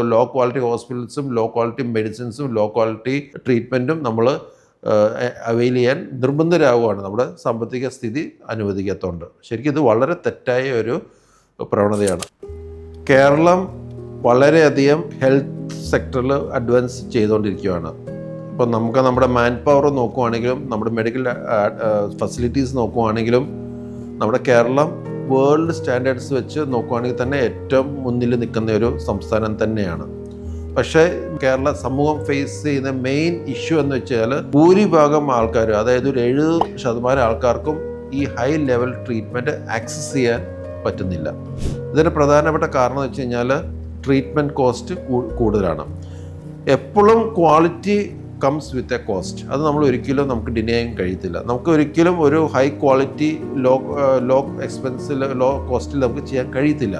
Law quality ഹോസ്പിറ്റൽസും low quality മെഡിസിൻസും low quality ട്രീറ്റ്മെൻറ്റും നമ്മൾ അവൈൽ ചെയ്യാൻ നിർബന്ധരാകുകയാണ്. നമ്മുടെ സാമ്പത്തിക സ്ഥിതി അനുവദിക്കാത്തതുകൊണ്ട്. ശരിക്കും ഇത് വളരെ തെറ്റായ ഒരു പ്രവണതയാണ്. കേരളം വളരെയധികം ഹെൽത്ത് സെക്ടറിൽ അഡ്വാൻസ് ചെയ്തുകൊണ്ടിരിക്കുകയാണ്. ഇപ്പം നമുക്ക് നമ്മുടെ മാൻ പവർ നോക്കുവാണെങ്കിലും നമ്മുടെ മെഡിക്കൽ ഫെസിലിറ്റീസ് നോക്കുവാണെങ്കിലും നമ്മുടെ കേരളം വേൾഡ് സ്റ്റാൻഡേർഡ്സ് വെച്ച് നോക്കുവാണെങ്കിൽ തന്നെ ഏറ്റവും മുന്നിൽ നിൽക്കുന്ന ഒരു സംസ്ഥാനം തന്നെയാണ്. പക്ഷേ കേരള സമൂഹം ഫേസ് ചെയ്യുന്ന മെയിൻ ഇഷ്യൂ എന്ന് വെച്ചാൽ ഭൂരിഭാഗം ആൾക്കാർ, അതായത് ഒരു 70% ആൾക്കാർക്കും ഈ ഹൈ ലെവൽ ട്രീറ്റ്മെൻറ്റ് ആക്സസ് ചെയ്യാൻ പറ്റുന്നില്ല. ഇതിന് പ്രധാനപ്പെട്ട കാരണം എന്ന് വെച്ച് കഴിഞ്ഞാൽ ട്രീറ്റ്മെൻറ്റ് കോസ്റ്റ് കൂടുതലാണ്. എപ്പോഴും quality comes with a cost. അത് നമ്മൾ ഒരിക്കലും നമുക്ക് ഡിനൈ ചെയ്യാൻ കഴിയത്തില്ല. നമുക്ക് ഒരിക്കലും ഒരു ഹൈ ക്വാളിറ്റി ലോ എക്സ്പെൻസിൽ ലോ കോസ്റ്റിൽ നമുക്ക് ചെയ്യാൻ കഴിയത്തില്ല.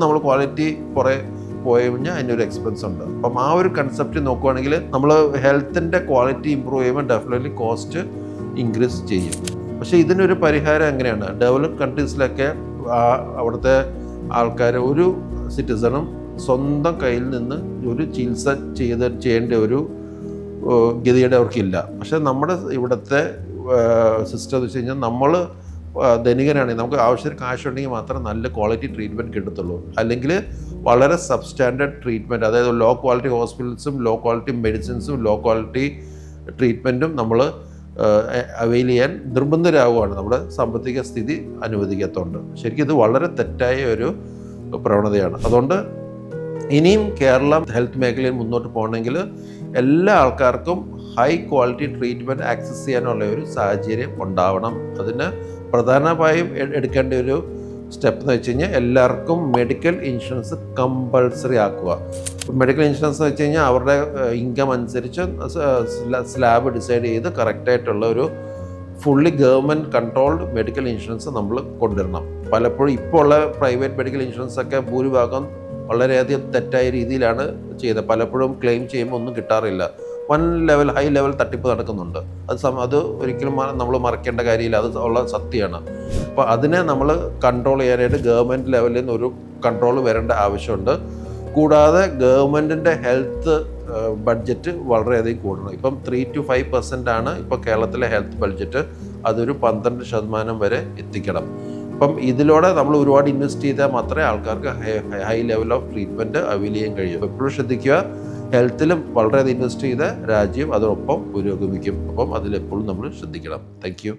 നമ്മൾ ക്വാളിറ്റി കുറേ പോയി കഴിഞ്ഞാൽ അതിൻ്റെ ഒരു എക്സ്പെൻസ് ഉണ്ട്. അപ്പം ആ ഒരു കൺസെപ്റ്റ് നോക്കുവാണെങ്കിൽ നമ്മൾ ഹെൽത്തിൻ്റെ ക്വാളിറ്റി ഇമ്പ്രൂവ് ചെയ്യുമ്പോൾ ഡെഫിനറ്റ്ലി കോസ്റ്റ് ഇൻക്രീസ് ചെയ്യും. പക്ഷേ ഇതിനൊരു പരിഹാരം എങ്ങനെയാണ്? ഡെവലപ്ഡ് കൺട്രീസിലൊക്കെ അവിടുത്തെ ആൾക്കാർ ഒരു സിറ്റിസണും സ്വന്തം കയ്യിൽ നിന്ന് ഒരു ചികിത്സ ചെയ്യേണ്ട ഒരു ഗതിയുടെ അവർക്കില്ല. പക്ഷേ നമ്മുടെ ഇവിടുത്തെ സിസ്റ്റം എന്ന് വെച്ച് കഴിഞ്ഞാൽ നമ്മൾ ധനികനാണെങ്കിൽ നമുക്ക് ആവശ്യത്തിന് കാശുണ്ടെങ്കിൽ മാത്രം നല്ല ക്വാളിറ്റി ട്രീറ്റ്മെൻറ്റ് കിട്ടത്തുള്ളൂ. അല്ലെങ്കിൽ വളരെ സബ്സ്റ്റാൻഡേർഡ് ട്രീറ്റ്മെൻറ്റ്, അതായത് ലോ ക്വാളിറ്റി ഹോസ്പിറ്റൽസും ലോ ക്വാളിറ്റി മെഡിസിൻസും ലോ ക്വാളിറ്റി ട്രീറ്റ്മെൻറ്റും നമ്മൾ അവൈൽ ചെയ്യാൻ നിർബന്ധരാകുകയാണ്. നമ്മുടെ സാമ്പത്തിക സ്ഥിതി അനുവദിക്കാത്തതുകൊണ്ട്. ശരിക്കും ഇത് വളരെ തെറ്റായ ഒരു പ്രവണതയാണ്. അതുകൊണ്ട് ഇനിയും കേരളം ഹെൽത്ത് മേഖലയിൽ മുന്നോട്ട് പോകണമെങ്കിൽ എല്ലാ ആൾക്കാർക്കും ഹൈ ക്വാളിറ്റി ട്രീറ്റ്മെൻറ്റ് ആക്സസ് ചെയ്യാനുള്ള ഒരു സാഹചര്യം ഉണ്ടാവണം. അതിന് പ്രധാനമായും എടുക്കേണ്ട ഒരു സ്റ്റെപ്പ് എന്ന് വെച്ച് കഴിഞ്ഞാൽ എല്ലാവർക്കും മെഡിക്കൽ ഇൻഷുറൻസ് കമ്പൾസറി ആക്കുക. മെഡിക്കൽ ഇൻഷുറൻസ് എന്ന് വെച്ച് കഴിഞ്ഞാൽ അവരുടെ ഇൻകം അനുസരിച്ച് സ്ലാബ് ഡിസൈഡ് ചെയ്ത് കറക്റ്റായിട്ടുള്ള ഒരു fully government controlled medical insurance നമ്മൾ കൊണ്ടുവരണം. പലപ്പോഴും ഇപ്പോൾ ഉള്ള പ്രൈവറ്റ് മെഡിക്കൽ ഇൻഷുറൻസ് ഒക്കെ ഭൂരിഭാഗം വളരെയധികം തെറ്റായ രീതിയിലാണ് ചെയ്തത്. പലപ്പോഴും ക്ലെയിം ചെയ്യുമ്പോൾ ഒന്നും കിട്ടാറില്ല. ഹൈ ലെവൽ തട്ടിപ്പ് നടക്കുന്നുണ്ട്. അത് ഒരിക്കലും നമ്മൾ മറക്കേണ്ട കാര്യമില്ല. അത് ഉള്ള സത്യമാണ്. അപ്പോൾ അതിനെ നമ്മൾ കൺട്രോൾ ചെയ്യാനായിട്ട് ഗവൺമെൻറ് ലെവലിൽ നിന്ന് ഒരു കൺട്രോൾ വരേണ്ട ആവശ്യമുണ്ട്. കൂടാതെ ഗവൺമെൻറ്റിൻ്റെ ഹെൽത്ത് ബഡ്ജറ്റ് വളരെയധികം കൂടണം. ഇപ്പം 3 to 5% ആണ് ഇപ്പോൾ കേരളത്തിലെ ഹെൽത്ത് ബഡ്ജറ്റ്. അതൊരു 12% വരെ എത്തിക്കണം. അപ്പം ഇതിലൂടെ നമ്മൾ ഒരുപാട് ഇൻവെസ്റ്റ് ചെയ്താൽ മാത്രമേ ആൾക്കാർക്ക് high level of treatment avail ചെയ്യാൻ കഴിയും. എപ്പോഴും ശ്രദ്ധിക്കുക, ഹെൽത്തിലും വളരെയധികം ഇൻവെസ്റ്റ് ചെയ്ത രാജ്യം അതോടൊപ്പം പുരോഗമിക്കും. അപ്പം അതിലെപ്പോഴും നമ്മൾ ശ്രദ്ധിക്കണം. Thank you.